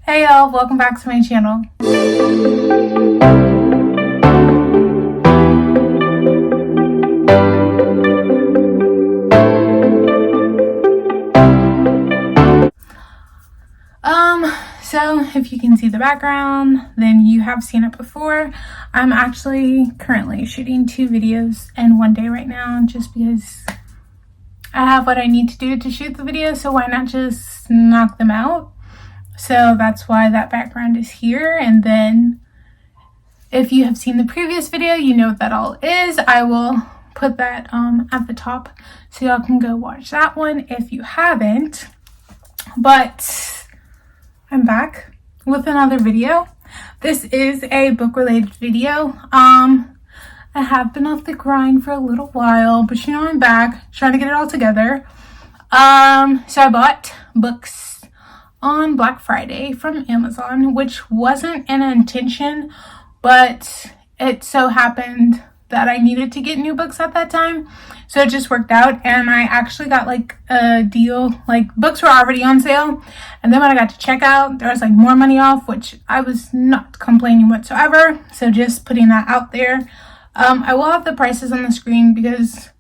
Hey y'all, welcome back to my channel. So if you can see the background, then you have seen it before. I'm actually currently shooting 2 videos in one day right now, just because I have what I need to do to shoot the video, so why not just knock them out? So that's why that background is here. And then if you have seen the previous video, you know what that all is. I will put that at the top so y'all can go watch that one if you haven't. But I'm back with another video. This is a book related video. I have been off the grind for a little while, but you know, I'm back trying to get it all together. So I bought books on Black Friday from Amazon, which wasn't an intention, but it so happened that I needed to get new books at that time, so it just worked out. And I actually got like a deal, like books were already on sale, and then when I got to checkout, there was like more money off, which I was not complaining whatsoever. So just putting that out there. I will have the prices on the screen because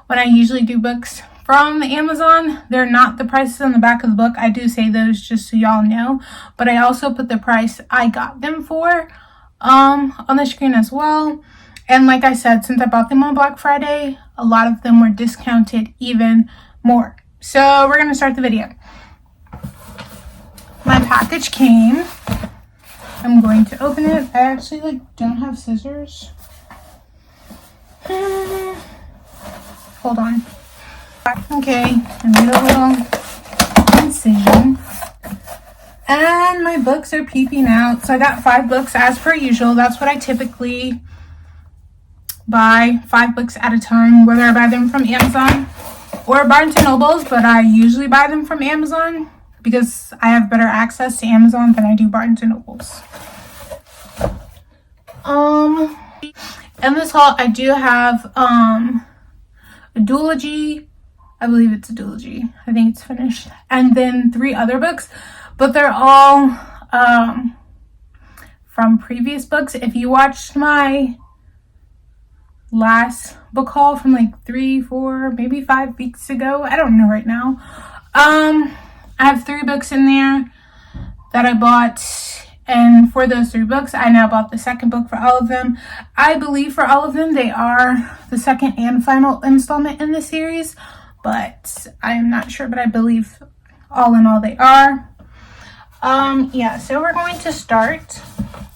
when I usually do books from Amazon, they're not the prices on the back of the book. I do say those just so y'all know, but I also put the price I got them for on the screen as well. And like I said, since I bought them on Black Friday, a lot of them were discounted even more. So we're going to start the video. My package came. I'm going to open it. I actually don't have scissors. Hold on. Okay, I made a little incision. And my books are peeping out. So I got 5 books as per usual. That's what I typically buy, 5 books at a time, whether I buy them from Amazon or Barnes & Nobles, but I usually buy them from Amazon because I have better access to Amazon than I do Barnes & Nobles. In this haul, I do have a duology. I believe it's a duology. I think it's finished. And then 3 other books, but they're all from previous books. If you watched my last book haul from like 3, 4, maybe 5 weeks ago, I don't know right now, I have 3 books in there that I bought, and for those 3 books I now bought the second book for all of them. I believe for all of them they are the second and final installment in the series, but I am not sure, but I believe all in all they are. Yeah, so we're going to start.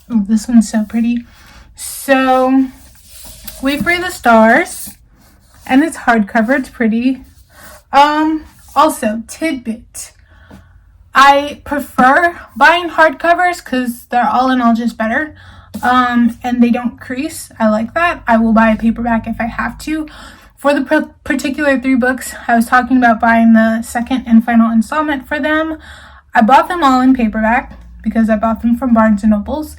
Oh, this one's so pretty. So We Free the Stars, and it's hardcover. It's pretty. Also, tidbit, I prefer buying hardcovers because they're all in all just better, and they don't crease. I like that. I will buy a paperback if I have to. For the particular 3 books I was talking about buying the second and final installment for them, I bought them all in paperback because I bought them from Barnes & Nobles.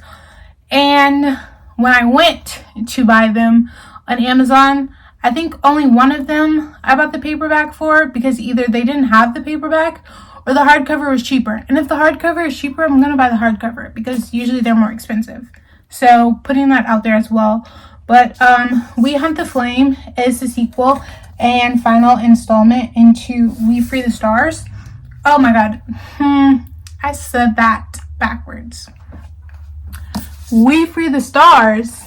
And when I went to buy them on Amazon, I think only one of them I bought the paperback for because either they didn't have the paperback or the hardcover was cheaper. And if the hardcover is cheaper, I'm going to buy the hardcover because usually they're more expensive. So putting that out there as well. But We Hunt the Flame is the sequel and final installment into We Free the Stars. Oh my god. I said that backwards. We Free the Stars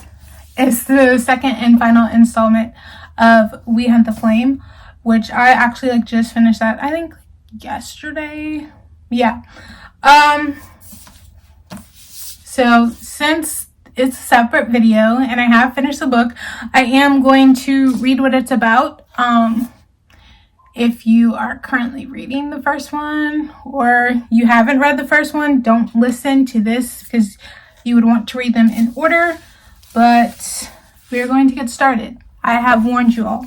is the second and final installment of We Hunt the Flame, which I actually just finished that, I think yesterday. Yeah. So since it's a separate video and I have finished the book, I am going to read what it's about. If you are currently reading the first one or you haven't read the first one, don't listen to this because you would want to read them in order. But we're going to get started. I have warned you all.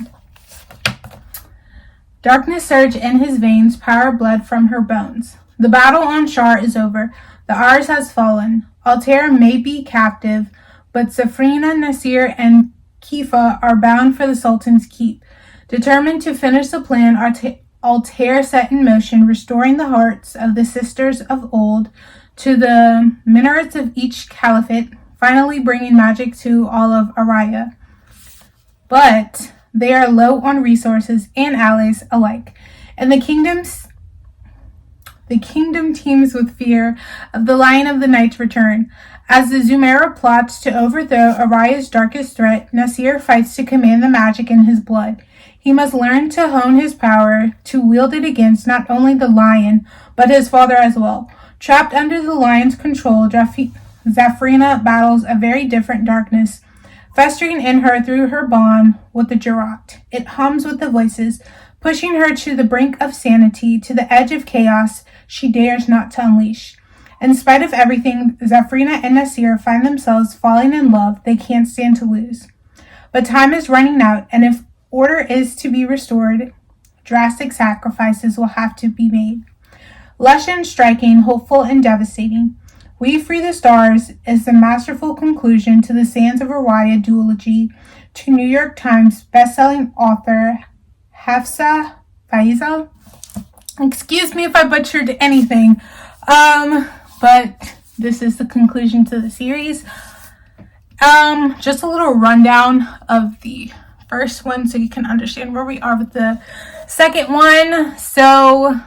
Darkness surged in his veins, power bled from her bones. The battle on Shar is over. The Ars has fallen. Altair may be captive, but Safrina, Nasir, and Kifa are bound for the Sultan's keep. Determined to finish the plan, Altair set in motion, restoring the hearts of the sisters of old to the minarets of each caliphate, finally bringing magic to all of Ahdieh. But they are low on resources and allies alike, and the kingdom teems with fear of the Lion of the Night's return. As the Zumeira plots to overthrow Ahdieh's darkest threat, Nasir fights to command the magic in his blood. He must learn to hone his power to wield it against not only the lion, but his father as well. Trapped under the lion's control, Zafrina battles a very different darkness, festering in her through her bond with the Jurat. It hums with the voices, pushing her to the brink of sanity, to the edge of chaos she dares not to unleash. In spite of everything, Zafrina and Nasir find themselves falling in love they can't stand to lose. But time is running out, and if order is to be restored, drastic sacrifices will have to be made. Lush and striking, hopeful and devastating. We Free the Stars is the masterful conclusion to the Sands of Ahdieh duology to New York Times bestselling author Hafsah Faizal. Excuse me if I butchered anything, but this is the conclusion to the series. Just a little rundown of the first one so you can understand where we are with the second one. So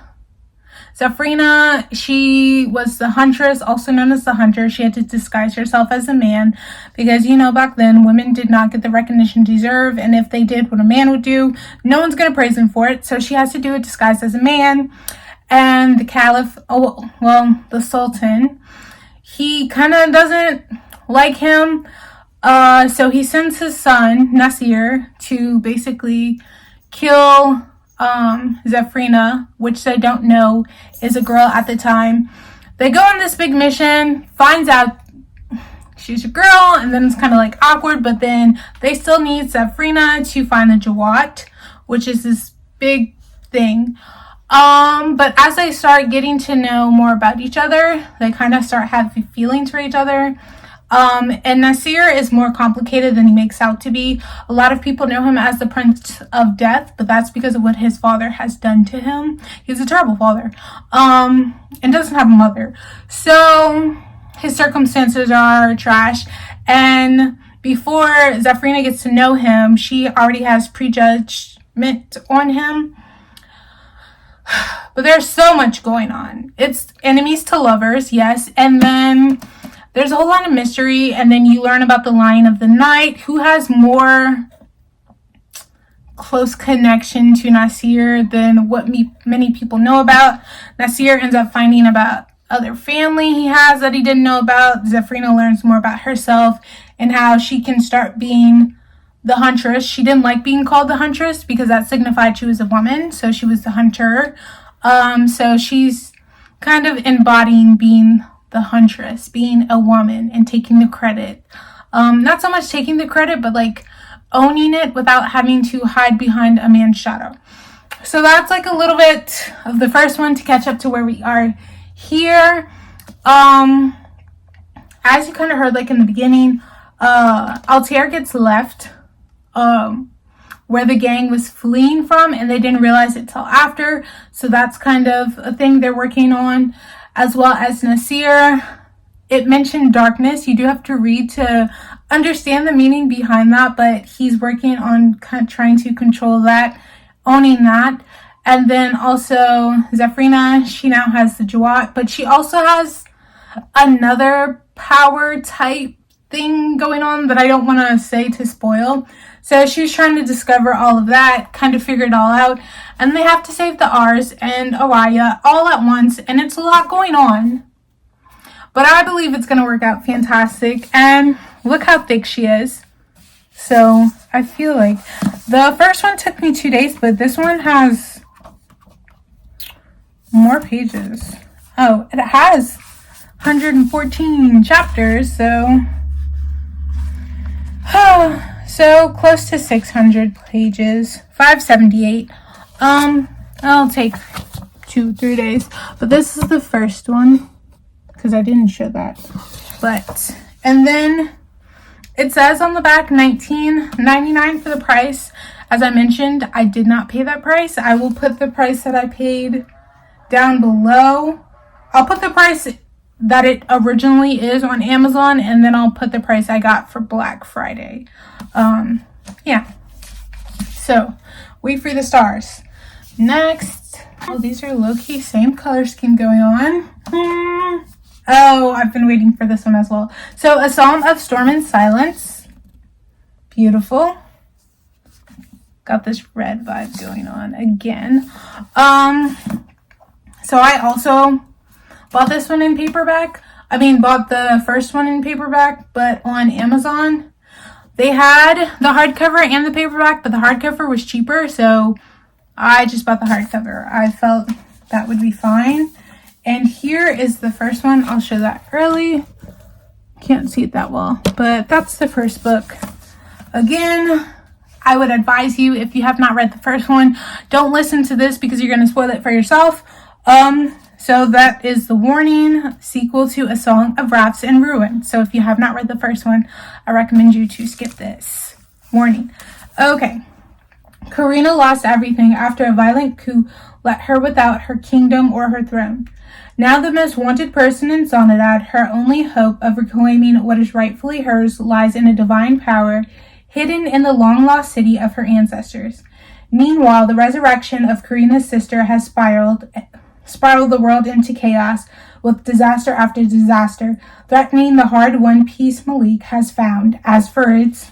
Zafrina, she was the huntress, also known as the hunter. She had to disguise herself as a man because, back then women did not get the recognition deserved, and if they did what a man would do, no one's going to praise him for it. So she has to do it disguised as a man. And the caliph, the sultan, he kind of doesn't like him. So he sends his son, Nasir, to basically kill Zafrina, which they don't know is a girl at the time. They go on this big mission, finds out she's a girl, and then it's kind of like awkward, but then they still need Zafrina to find the Jawat, which is this big thing. But as they start getting to know more about each other, they kind of start having feelings for each other. And Nasir is more complicated than he makes out to be. A lot of people know him as the Prince of Death, but that's because of what his father has done to him. He's a terrible father, and doesn't have a mother. So his circumstances are trash. And before Zafrina gets to know him, she already has prejudgment on him. But there's so much going on. It's enemies to lovers, yes, and then there's a whole lot of mystery, and then you learn about the Lion of the Night, who has more close connection to Nasir than what many people know about. Nasir ends up finding about other family he has that he didn't know about. Zafrina learns more about herself and how she can start being the huntress. She didn't like being called the huntress because that signified she was a woman, so she was the hunter. So she's kind of embodying being the huntress, being a woman and taking the credit. Not so much taking the credit, but like owning it without having to hide behind a man's shadow. So that's like a little bit of the first one to catch up to where we are here. As you kind of heard like in the beginning, Altair gets left where the gang was fleeing from, and they didn't realize it till after. So that's kind of a thing they're working on, as well as Nasir. It mentioned darkness. You do have to read to understand the meaning behind that, but he's working on kind of trying to control that, owning that. And then also Zafrina, she now has the Jawat, but she also has another power type thing going on that I don't want to say to spoil. So she's trying to discover all of that, kind of figure it all out, and they have to save the Ars and Ahdieh all at once, and it's a lot going on. But I believe it's going to work out fantastic, and look how thick she is. So I feel like the first one took me 2 days, but this one has more pages. Oh, it has 114 chapters, so so close to 600 pages, 578. I'll take 2-3 days, but this is the first one because I didn't show that. But and then it says on the back $19.99 for the price. As I mentioned, I did not pay that price. I will put the price that I paid down below. I'll put the price that it originally is on Amazon, and then I'll put the price I got for Black Friday. Yeah. So, wait for the stars. Next. Oh, these are low-key same color scheme going on. Oh, I've been waiting for this one as well. So, A Psalm of Storm and Silence. Beautiful. Got this red vibe going on again. So I also bought this one in paperback. Bought the first one in paperback, but on Amazon. They had the hardcover and the paperback, but the hardcover was cheaper, so I just bought the hardcover. I felt that would be fine. And here is the first one. I'll show that early. Can't see it that well, but that's the first book. Again, I would advise you, if you have not read the first one, don't listen to this because you're going to spoil it for yourself. So that is the warning, sequel to A Song of Wraths and Ruin. So if you have not read the first one, I recommend you to skip this. Warning. Okay. Karina lost everything after a violent coup left her without her kingdom or her throne. Now the most wanted person in Soledad, her only hope of reclaiming what is rightfully hers lies in a divine power hidden in the long-lost city of her ancestors. Meanwhile, the resurrection of Karina's sister has spiraled the world into chaos, with disaster after disaster, threatening the hard-won peace Malik has found. As for its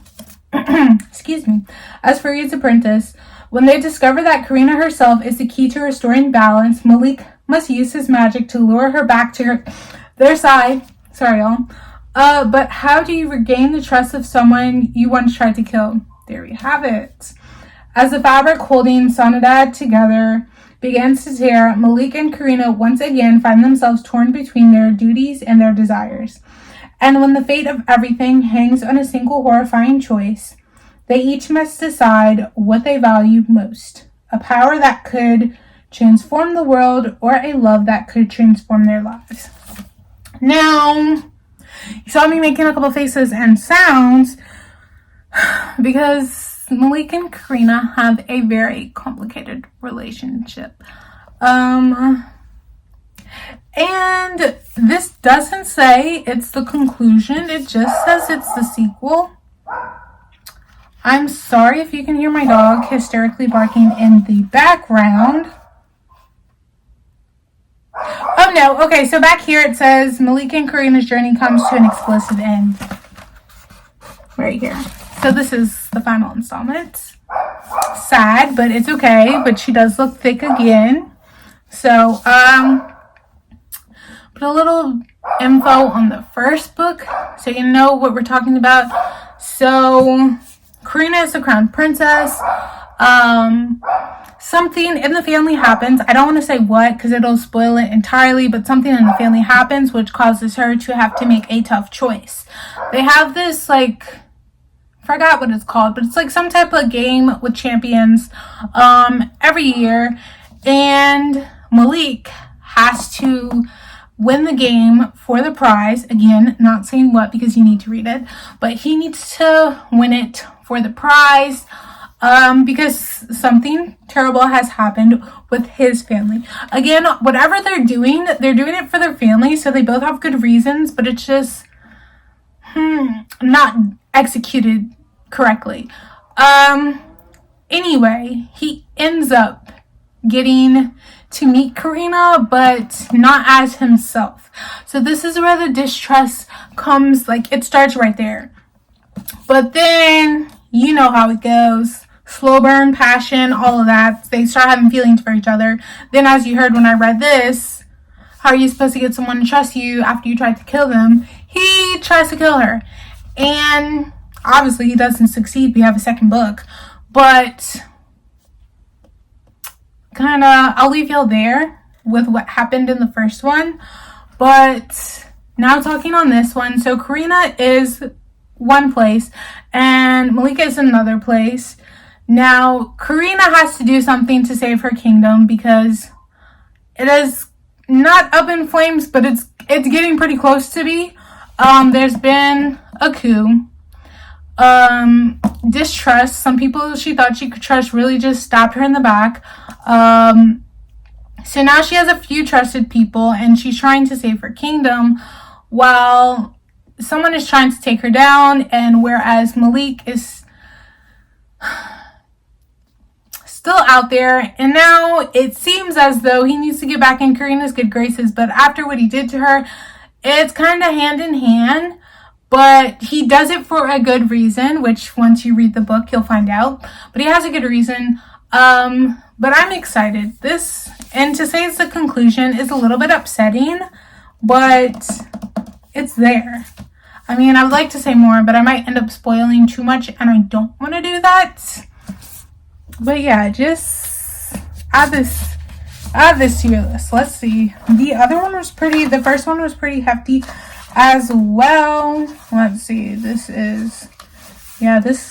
apprentice, when they discover that Karina herself is the key to restoring balance, Malik must use his magic to lure her back to their side. Sorry, y'all. But how do you regain the trust of someone you once tried to kill? There we have it. As the fabric holding Soledad together begins to tear, Malik and Karina once again find themselves torn between their duties and their desires. And when the fate of everything hangs on a single horrifying choice, they each must decide what they value most. A power that could transform the world, or a love that could transform their lives. Now, you saw me making a couple faces and sounds because Malik and Karina have a very complicated relationship. And this doesn't say it's the conclusion, it just says it's the sequel. I'm sorry if you can hear my dog hysterically barking in the background. Oh no, okay, so back here it says Malik and Karina's journey comes to an explosive end. Right here. So this is the final installment. Sad, but it's okay, but she does look thick again. So, put a little info on the first book so you know what we're talking about. So, Karina is the crown princess. Something in the family happens. I don't want to say what because it'll spoil it entirely, but something in the family happens which causes her to have to make a tough choice. They have this, forgot what it's called, but it's like some type of game with champions every year, and Malik has to win the game for the prize. Again, not saying what because you need to read it, but he needs to win it for the prize because something terrible has happened with his family. Again, whatever they're doing it for their family, so they both have good reasons, but it's just not executed correctly. Anyway, he ends up getting to meet Karina, but not as himself. So this is where the distrust comes, it starts right there. But then, you know how it goes. Slow burn, passion, all of that. They start having feelings for each other. Then, as you heard when I read this, how are you supposed to get someone to trust you after you tried to kill them? He tries to kill her. And obviously he doesn't succeed. We have a second book. But I'll leave y'all there with what happened in the first one. But now talking on this one. So Karina is one place and Malika is another place. Now Karina has to do something to save her kingdom because it is not up in flames, but it's getting pretty close to be. There's been a coup. Distrust. Some people she thought she could trust really just stabbed her in the back. So now she has a few trusted people, and she's trying to save her kingdom while someone is trying to take her down, and whereas Malik is still out there, and now it seems as though he needs to get back in Karina's good graces, but after what he did to her, it's kind of hand in hand, but he does it for a good reason, which once you read the book, you'll find out, but he has a good reason. But I'm excited. This, and to say it's the conclusion, is a little bit upsetting, but it's there. I mean, I would like to say more, but I might end up spoiling too much, and I don't want to do that. But yeah, just add this to your list. Let's see. The other one was the first one was pretty hefty as well. Let's see. This is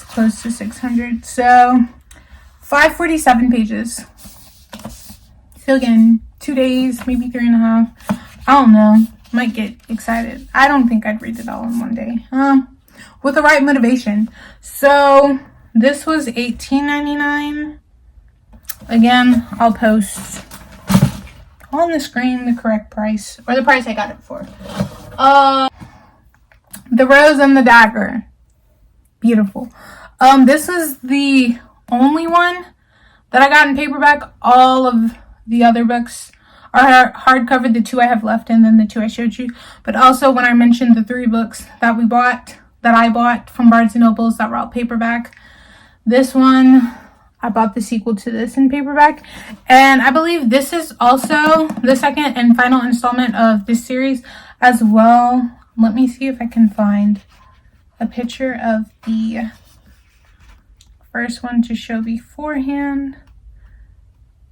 close to 600. So 547 pages. So again, 2 days, maybe 3.5. I don't know. Might get excited. I don't think I'd read it all in one day. With the right motivation. So this was $18.99. Again, I'll post on the screen the correct price, or the price I got it for. The Rose and the Dagger. Beautiful. This is the only one that I got in paperback. All of the other books are hardcover, the 2 I have left, and then the 2 I showed you. But also, when I mentioned the 3 books that I bought from Barnes & Nobles that were all paperback, this one, I bought the sequel to this in paperback. And I believe this is also the second and final installment of this series as well. Let me see if I can find a picture of the first one to show beforehand.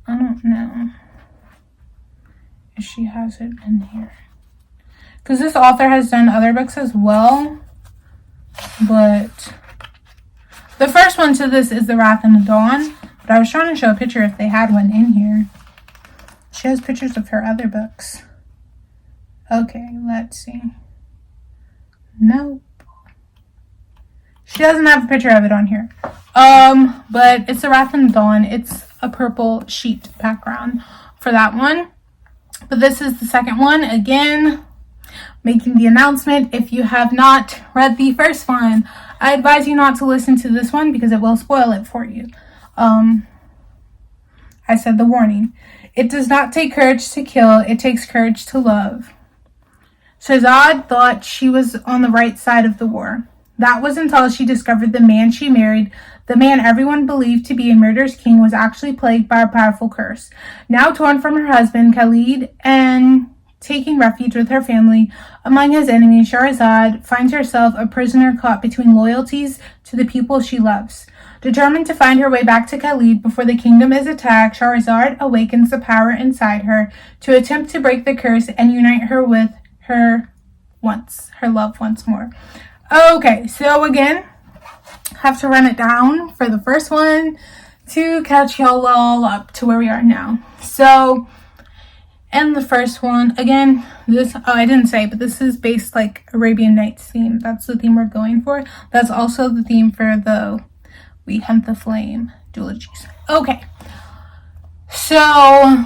I don't know if she has it in here, because this author has done other books as well, but the first one to this is The Wrath and the Dawn, but I was trying to show a picture if they had one in here. She has pictures of her other books. Okay, let's see. Nope. She doesn't have a picture of it on here. But it's The Wrath and the Dawn. It's a purple sheet background for that one. But this is the second one. Again, making the announcement, if you have not read the first one, I advise you not to listen to this one because it will spoil it for you. I said the warning. It does not take courage to kill. It takes courage to love. Shahzad thought she was on the right side of the war. That was until she discovered the man she married, the man everyone believed to be a murderous king, was actually plagued by a powerful curse. Now torn from her husband, Khalid, and taking refuge with her family among his enemies, Shahrazad finds herself a prisoner caught between loyalties to the people she loves. Determined to find her way back to Khalid before the kingdom is attacked, Shahrazad awakens the power inside her to attempt to break the curse and unite her with her love once more. Okay, so again, have to run it down for the first one to catch y'all all up to where we are now. So, in the first one, again, I didn't say, but this is based like Arabian Nights theme. That's the theme we're going for. That's also the theme for the We Hunt the Flame duologies. Okay, so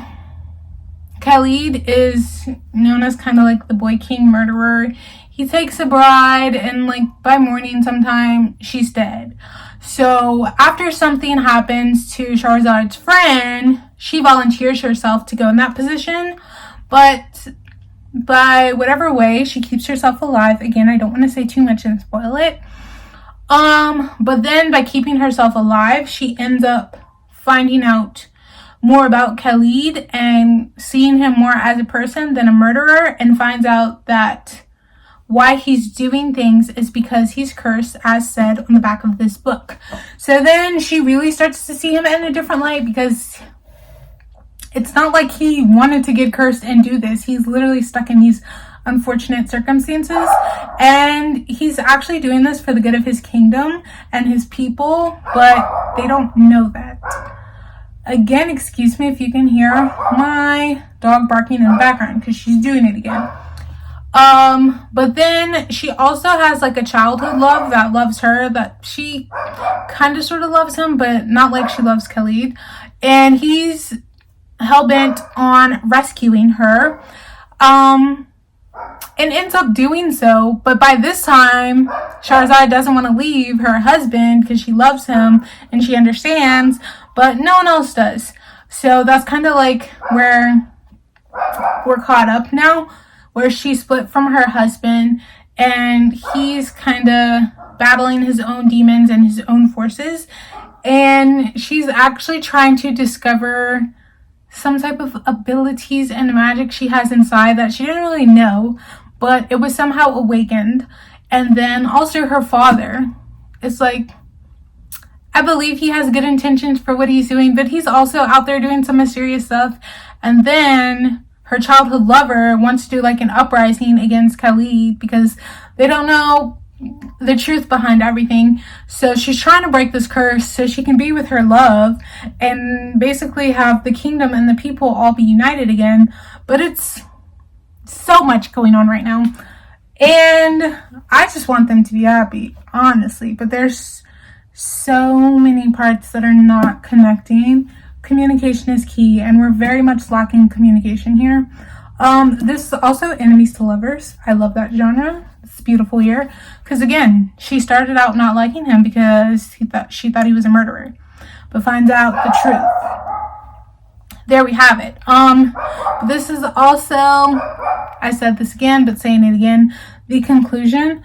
Khalid is known as kind of like the boy king murderer. He takes a bride, and like by morning sometime she's dead. So after something happens to Shahrazad's friend, she volunteers herself to go in that position, but by whatever way she keeps herself alive. Again, I don't want to say too much and spoil it. But then by keeping herself alive, she ends up finding out more about Khalid and seeing him more as a person than a murderer, and finds out that why he's doing things is because he's cursed, as said on the back of this book. So then she really starts to see him in a different light, because it's not like he wanted to get cursed and do this. He's literally stuck in these unfortunate circumstances, and he's actually doing this for the good of his kingdom and his people, but they don't know that. Again, excuse me if you can hear my dog barking in the background, because she's doing it again. But then she also has like a childhood love that loves her, that she kind of sort of loves him, but not like she loves Khalid. And he's hell-bent on rescuing her, and ends up doing so. But by this time, Shahrazad doesn't want to leave her husband because she loves him and she understands, but no one else does. So that's kind of like where we're caught up now, where she split from her husband and he's kind of battling his own demons and his own forces, and she's actually trying to discover some type of abilities and magic she has inside that she didn't really know, but it was somehow awakened. And then also her father, it's like, I believe he has good intentions for what he's doing, but he's also out there doing some mysterious stuff. And then her childhood lover wants to do like an uprising against Khalid because they don't know the truth behind everything. So she's trying to break this curse so she can be with her love and basically have the kingdom and the people all be united again. But it's so much going on right now, and I just want them to be happy, honestly. But there's so many parts that are not connecting. Communication is key, and we're very much lacking communication here. This is also enemies to lovers. I love that genre. It's beautiful here because, again, she started out not liking him because she thought he was a murderer, but finds out the truth. There we have it. This is also, I said this again, but saying it again, the conclusion.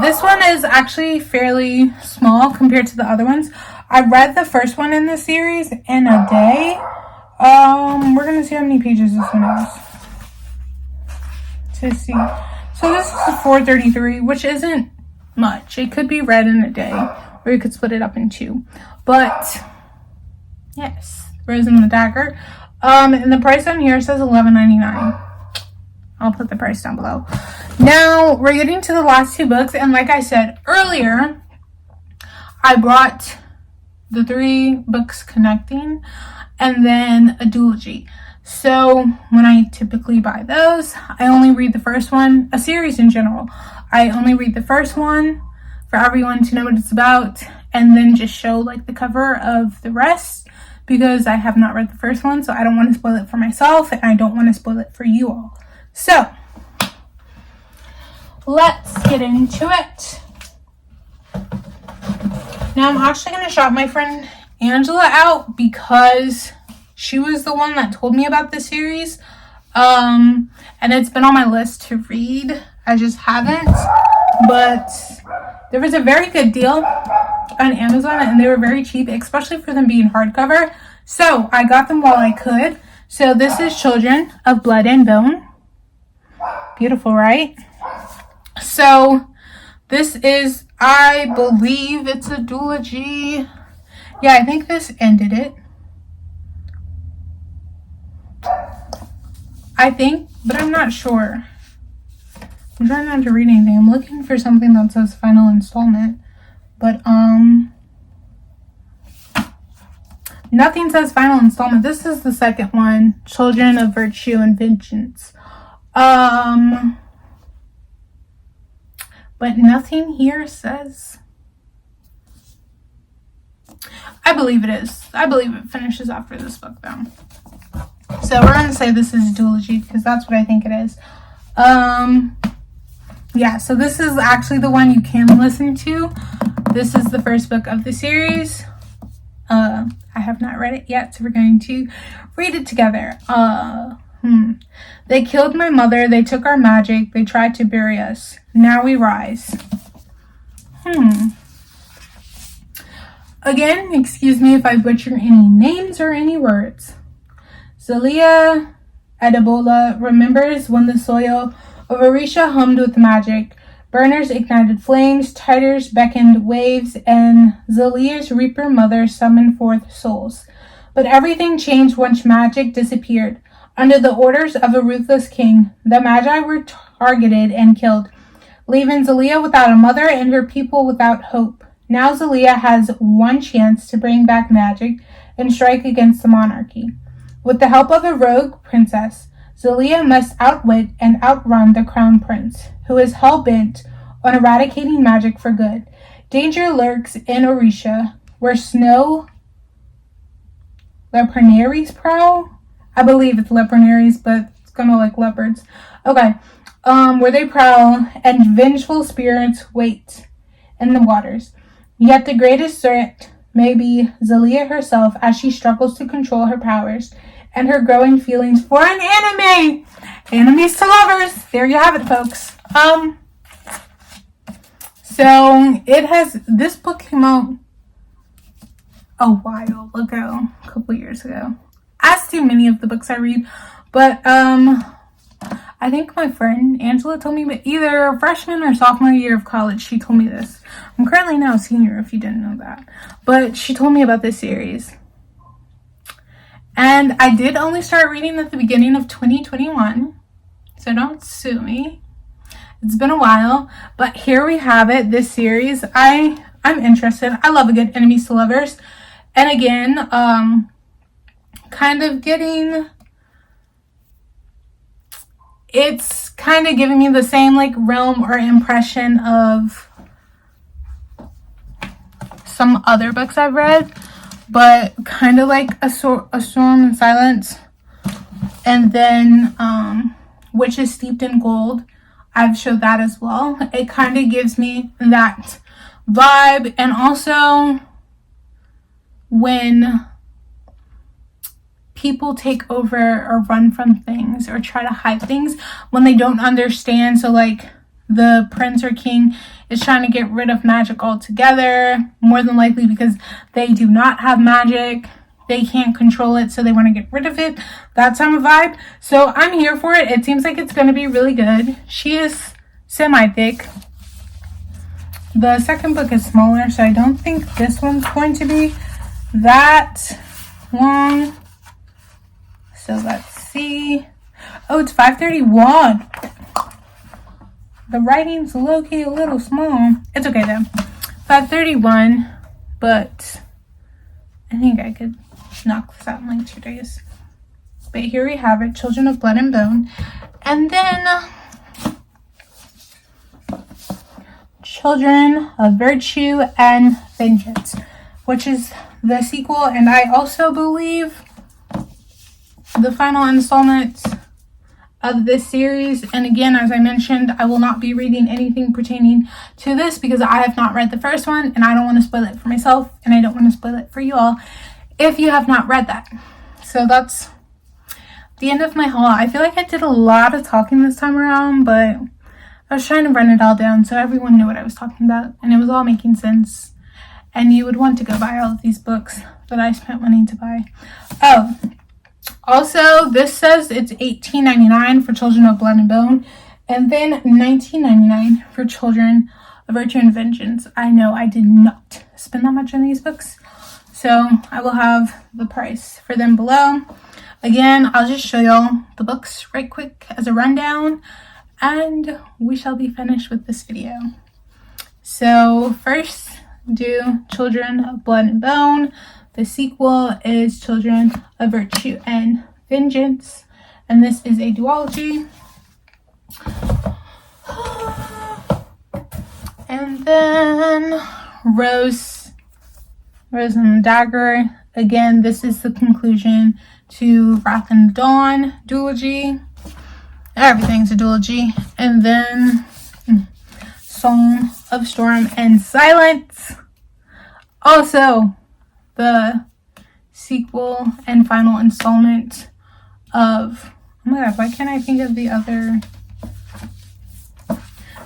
This one is actually fairly small compared to the other ones. I read the first one in the series in a day. We're gonna see how many pages this one is to see. So this is 433, which isn't much. It could be read in a day, or you could split it up in two. But yes, Rose and the Dagger. And the price on here says $11.99. I'll put the price down below. Now we're getting to the last two books, and like I said earlier, I brought the 3 books connecting and then a duology. So when I typically buy those, I only read the first one, a series in general. I only read the first one for everyone to know what it's about, and then just show like the cover of the rest, because I have not read the first one, so I don't want to spoil it for myself, and I don't want to spoil it for you all. So let's get into it. Now I'm actually going to shout my friend Angela out because she was the one that told me about this series. And it's been on my list to read. I just haven't. But there was a very good deal on Amazon, and they were very cheap, especially for them being hardcover. So I got them while I could. So this is Children of Blood and Bone. Beautiful, right? So this is, I believe it's a duology. Yeah, I think this ended it. I think, but I'm not sure. I'm trying not to read anything. I'm looking for something that says final installment, but nothing says final installment. This is the second one, Children of Virtue and Vengeance. But nothing here says. I believe it is. I believe it finishes after this book, though. So we're going to say this is a duology because that's what I think it is. Yeah, so this is actually the one you can listen to. This is the first book of the series. I have not read it yet, so we're going to read it together. They killed my mother. They took our magic. They tried to bury us. Now we rise. Again, excuse me if I butcher any names or any words. Zelia Adebola remembers when the soil of Orisha hummed with magic. Burners ignited flames, tiders beckoned waves, and Zelia's reaper mother summoned forth souls. But everything changed once magic disappeared. Under the orders of a ruthless king, the Magi were targeted and killed, leaving Zelia without a mother and her people without hope. Now Zelia has one chance to bring back magic and strike against the monarchy. With the help of a rogue princess, Zelia must outwit and outrun the crown prince, who is hell-bent on eradicating magic for good. Danger lurks in Orisha, where snow leoparnaries prowl. I believe it's lepronaries, but it's kind of like leopards. Okay. Where they prowl and vengeful spirits wait in the waters. Yet the greatest threat may be Zalia herself as she struggles to control her powers and her growing feelings for an anime. Enemies to lovers. There you have it, folks. So this book came out a while ago, a couple years ago. As do many of the books I read, but I think my friend Angela told me either freshman or sophomore year of college, she told me this. I'm currently now a senior, if you didn't know that. But she told me about this series. And I did only start reading at the beginning of 2021. So don't sue me. It's been a while. But here we have it, this series. I'm interested. I love a good enemies to lovers. And again, kind of getting... It's kind of giving me the same like realm or impression of some other books I've read, but kind of like a Storm in Silence, and then Witches Steeped in Gold. I've showed that as well. It kind of gives me that vibe, and also when people take over or run from things or try to hide things when they don't understand. So like the prince or king is trying to get rid of magic altogether, more than likely because they do not have magic. They can't control it, so they want to get rid of it. That type of vibe. So I'm here for it. It seems like it's going to be really good. She is semi-thick. The second book is smaller, so I don't think this one's going to be that long. So let's see. Oh, it's 531. The writing's low-key a little small. It's okay though. 531, but I think I could knock this out in like 2 days. But here we have it, Children of Blood and Bone. And then Children of Virtue and Vengeance, which is the sequel, and I also believe the final installment of this series. And again, as I mentioned, I will not be reading anything pertaining to this because I have not read the first one, and I don't want to spoil it for myself, and I don't want to spoil it for you all if you have not read that. So that's the end of my haul. I feel like I did a lot of talking this time around, but I was trying to run it all down so everyone knew what I was talking about, and it was all making sense, and you would want to go buy all of these books that I spent money to buy. Oh, also, this says it's $18.99 for Children of Blood and Bone, and then $19.99 for Children of Virtue and Vengeance. I know I did not spend that much on these books, so I will have the price for them below. Again, I'll just show y'all the books right quick as a rundown, and we shall be finished with this video. So first, do Children of Blood and Bone. The sequel is Children of Virtue and Vengeance, and this is a duology. And then Rose and Dagger. Again, this is the conclusion to Wrath and Dawn duology. Everything's a duology. And then Song of Storm and Silence. Also, the sequel and final installment of, oh my god, why can't I think of the other?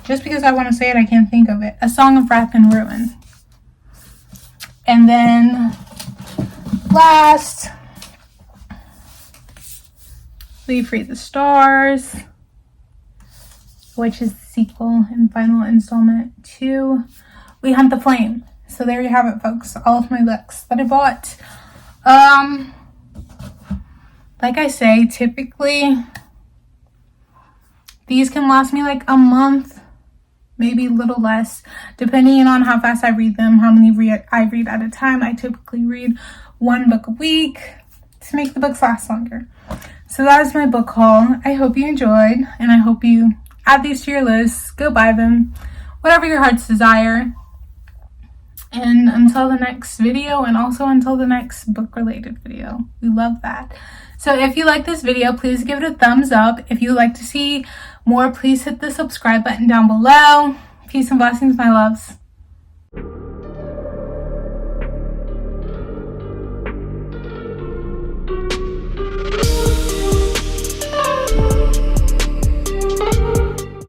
Just because I want to say it, I can't think of it. A Song of Wrath and Ruin. And then last, We Free the Stars, which is the sequel and final installment to We Hunt the Flame. So there you have it, folks. All of my books that I bought. Like I say, typically these can last me like a month, maybe a little less, depending on how fast I read them, how many I read at a time. I typically read 1 book a week to make the books last longer. So that is my book haul. I hope you enjoyed, and I hope you add these to your list. Go buy them, whatever your heart's desire. And until the next video, and also until the next book related video. We love that. So if you like this video, please give it a thumbs up. If you'd like to see more, please hit the subscribe button down below. Peace and blessings, my loves.